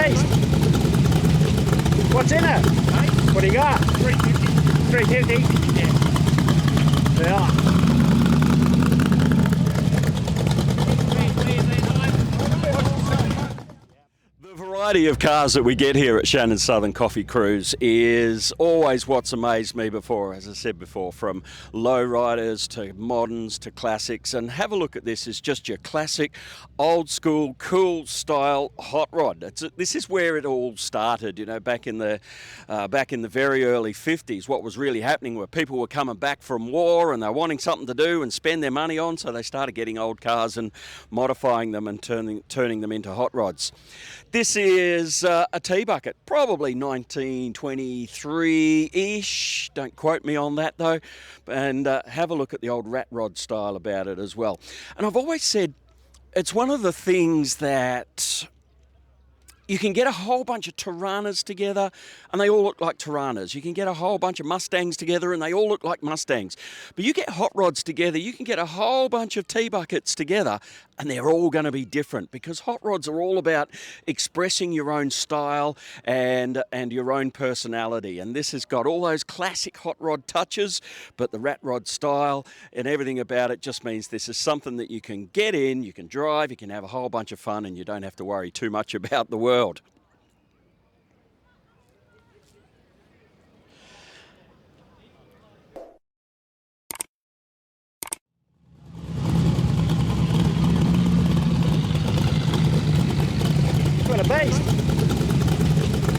beast. What's in it? What do you got? 350. 350? Yeah. Yeah. The variety of cars that we get here at Shannon's Southern Coffee Cruise is always what's amazed me before, as I said before, from lowriders to moderns to classics. And have a look at this. It's just your classic, old school, cool style hot rod. This is where it all started, you know, back in the very early 50s. What was really happening were people were coming back from war and they're wanting something to do and spend their money on, so they started getting old cars and modifying them and turning them into hot rods. This is a T-bucket, probably 1923-ish. Don't quote me on that though. And have a look at the old rat rod style about it as well. And I've always said it's one of the things that you can get a whole bunch of Tiranas together and they all look like Tiranas. You can get a whole bunch of Mustangs together and they all look like Mustangs. But you get hot rods together, you can get a whole bunch of T-buckets together and they're all going to be different, because hot rods are all about expressing your own style and your own personality. And this has got all those classic hot rod touches, but the rat rod style and everything about it just means this is something that you can get in, you can drive, you can have a whole bunch of fun, and you don't have to worry too much about the world.